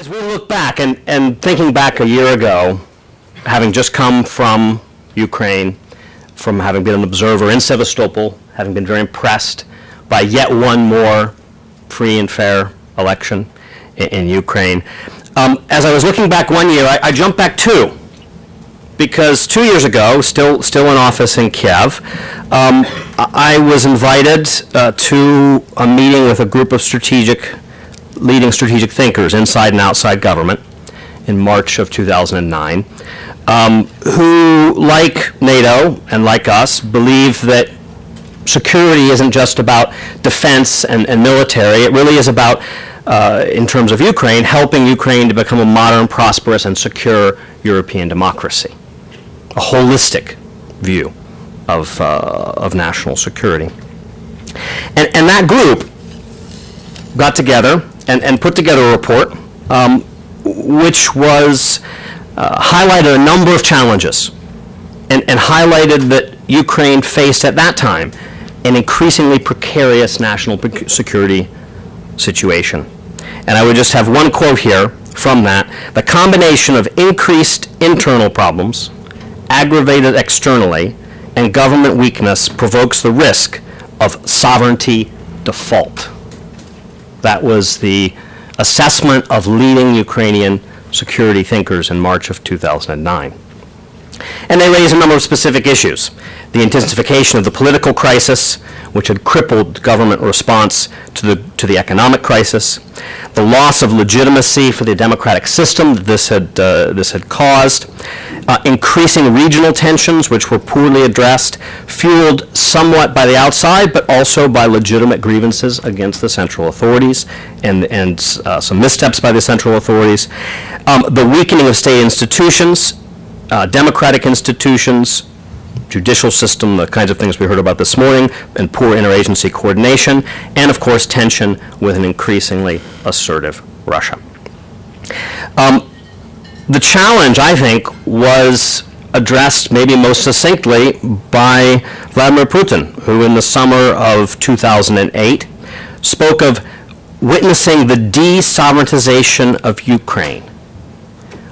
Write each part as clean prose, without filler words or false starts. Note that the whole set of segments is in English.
As we look back and thinking back a year ago, having just come from Ukraine, from having been an observer in Sevastopol, having been very impressed by yet one more free and fair election in Ukraine. As I was looking back 1 year, I jumped back two, because 2 years ago, still in office in Kiev, I was invited to a meeting with a group of leading strategic thinkers inside and outside government in March of 2009, who, like NATO and like us, believe that security isn't just about defense and military. It really is about, in terms of Ukraine, helping Ukraine to become a modern, prosperous, and secure European democracy. A holistic view of national security. And that group got together and put together a report which was highlighted a number of challenges and highlighted that Ukraine faced at that time an increasingly precarious national security situation. And I would just have one quote here from that. The combination of increased internal problems, aggravated externally, and government weakness provokes the risk of sovereignty default. That was the assessment of leading Ukrainian security thinkers in March of 2009. And they raised a number of specific issues. The intensification of the political crisis, which had crippled government response to the economic crisis, the loss of legitimacy for the democratic system that this had caused, increasing regional tensions, which were poorly addressed, fueled somewhat by the outside, but also by legitimate grievances against the central authorities and some missteps by the central authorities, the weakening of state institutions, democratic institutions, judicial system, the kinds of things we heard about this morning, and poor interagency coordination, and of course tension with an increasingly assertive Russia. The challenge, I think, was addressed maybe most succinctly by Vladimir Putin, who in the summer of 2008 spoke of witnessing the de-sovereigntization of Ukraine,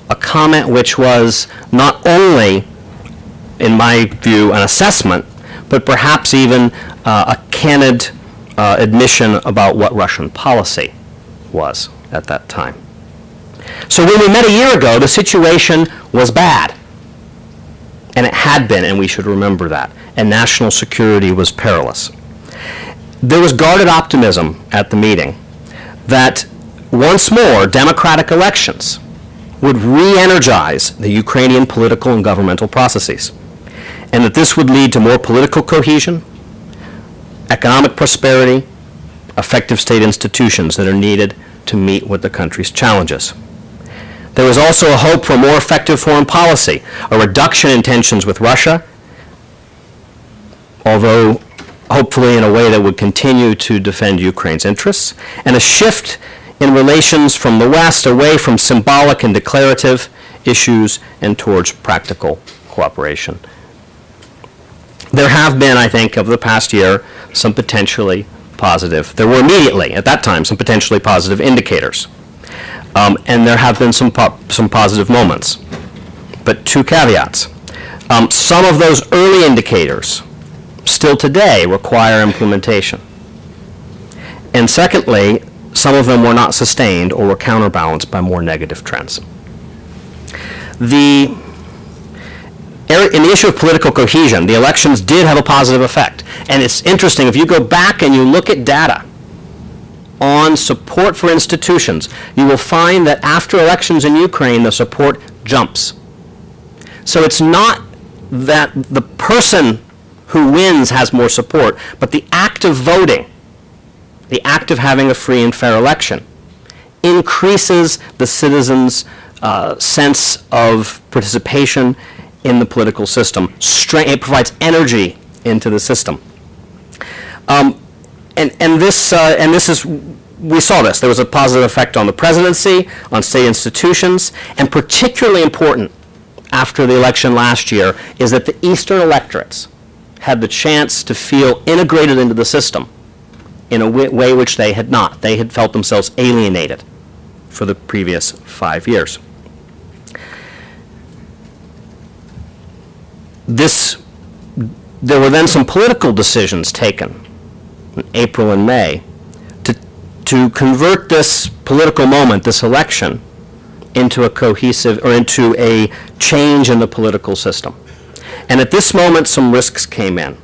a comment which was not only, in my view, an assessment, but perhaps even a candid admission about what Russian policy was at that time. So when we met a year ago, the situation was bad. And it had been, and we should remember that. And national security was perilous. There was guarded optimism at the meeting that once more democratic elections would re-energize the Ukrainian political and governmental processes, and that this would lead to more political cohesion, economic prosperity, effective state institutions that are needed to meet with the country's challenges. There was also a hope for more effective foreign policy, a reduction in tensions with Russia, although hopefully in a way that would continue to defend Ukraine's interests, and a shift in relations from the West away from symbolic and declarative issues and towards practical cooperation. There have been, I think, over the past year, some potentially positive, there were immediately, at that time, some potentially positive indicators. And there have been some positive moments. But two caveats. Some of those early indicators still today require implementation. And secondly, some of them were not sustained or were counterbalanced by more negative trends. In the issue of political cohesion, the elections did have a positive effect. And it's interesting, if you go back and you look at data on support for institutions, you will find that after elections in Ukraine, the support jumps. So it's not that the person who wins has more support, but the act of voting, the act of having a free and fair election, increases the citizens' sense of participation in the political system. It provides energy into the system. And this is, we saw this. There was a positive effect on the presidency, on state institutions, and particularly important after the election last year is that the Eastern electorates had the chance to feel integrated into the system in a way which they had not. They had felt themselves alienated for the previous 5 years. There were then some political decisions taken in April and May to convert this political moment, this election, into a cohesive, or into a change in the political system. And at this moment, some risks came in.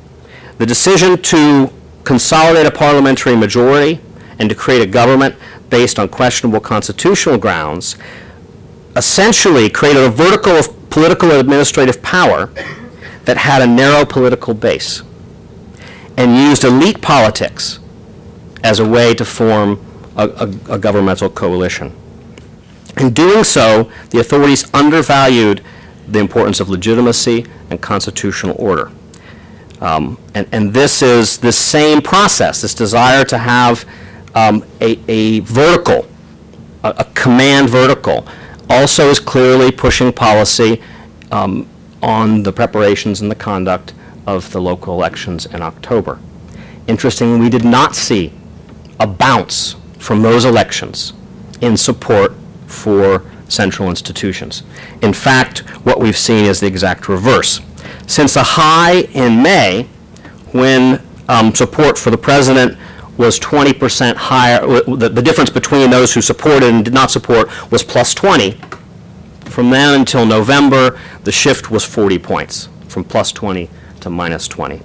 The decision to consolidate a parliamentary majority and to create a government based on questionable constitutional grounds essentially created a vertical of political and administrative power that had a narrow political base and used elite politics as a way to form a governmental coalition. In doing so, the authorities undervalued the importance of legitimacy and constitutional order. And this is this same process, this desire to have a vertical, a command vertical, also is clearly pushing policy on the preparations and the conduct of the local elections in October. Interestingly, we did not see a bounce from those elections in support for central institutions. In fact, what we've seen is the exact reverse. Since a high in May, when support for the president was 20% higher, the difference between those who supported and did not support was plus 20. From then until November, the shift was 40 points, from plus 20 to minus 20.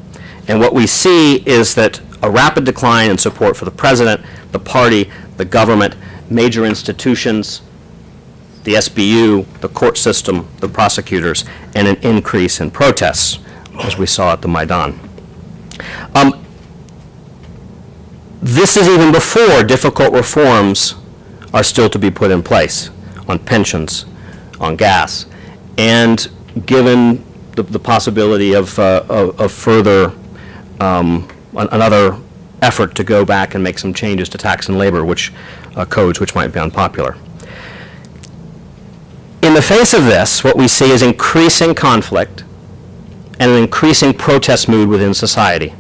And what we see is that a rapid decline in support for the president, the party, the government, major institutions, the SBU, the court system, the prosecutors, and an increase in protests, as we saw at the Maidan. This is even before difficult reforms are still to be put in place on pensions, on gas, and given the possibility of further another effort to go back and make some changes to tax and labor, codes which might be unpopular. In the face of this, what we see is increasing conflict and an increasing protest mood within society,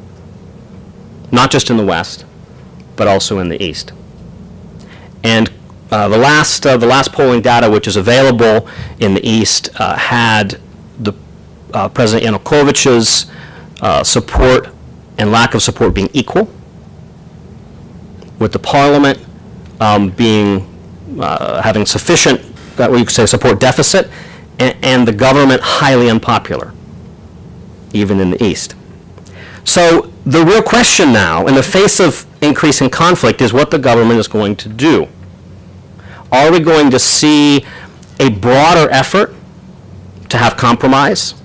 not just in the West, but also in the East. And the last polling data which is available in the East had the President Yanukovych's support and lack of support being equal, with the parliament having sufficient, what you could say, support deficit, and the government highly unpopular, even in the East. So the real question now, in the face of increasing conflict, is what the government is going to do. Are we going to see a broader effort to have compromise,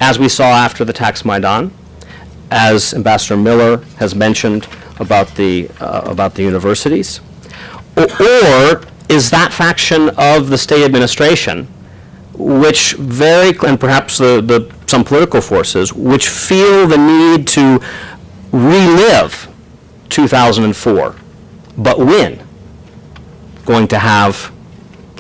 as we saw after the tax Maidan, as Ambassador Miller has mentioned about the universities? Or is that faction of the state administration, which and perhaps some political forces, which feel the need to relive 2004, but win, going to have,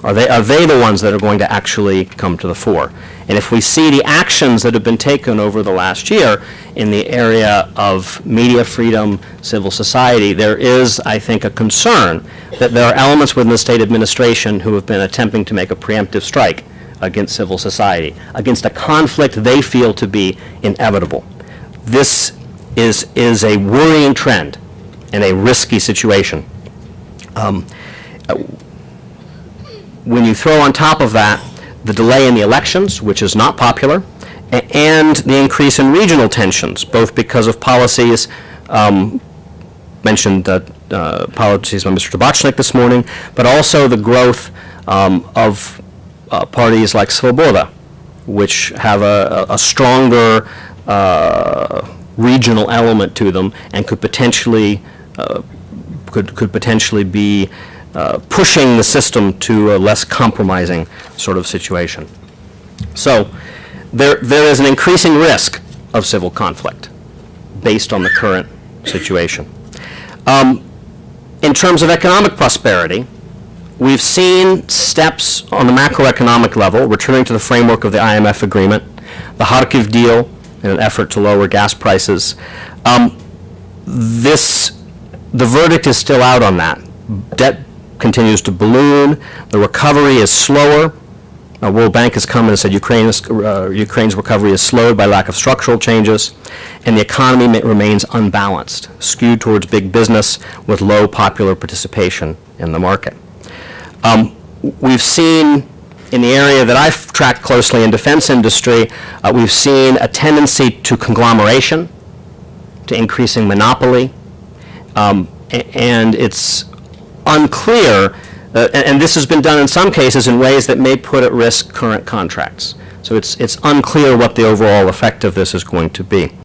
are they the ones that are going to actually come to the fore? And if we see the actions that have been taken over the last year in the area of media freedom, civil society, there is, I think, a concern that there are elements within the state administration who have been attempting to make a preemptive strike against civil society, against a conflict they feel to be inevitable. This is a worrying trend and a risky situation. When you throw on top of that the delay in the elections, which is not popular, and the increase in regional tensions, both because of policies, mentioned policies by Mr. Tabachnik this morning, but also the growth of parties like Svoboda, which have a stronger regional element to them and could potentially be pushing the system to a less compromising sort of situation. So there is an increasing risk of civil conflict based on the current situation. In terms of economic prosperity, we've seen steps on the macroeconomic level, returning to the framework of the IMF agreement, the Kharkiv deal, in an effort to lower gas prices. The verdict is still out on that. Debt continues to balloon. The recovery is slower. World Bank has come and said Ukraine's recovery is slowed by lack of structural changes, and the economy remains unbalanced, skewed towards big business with low popular participation in the market. We've seen, in the area that I've tracked closely in defense industry, we've seen a tendency to conglomeration, to increasing monopoly, and it's unclear, and this has been done in some cases in ways that may put at risk current contracts. So it's unclear what the overall effect of this is going to be.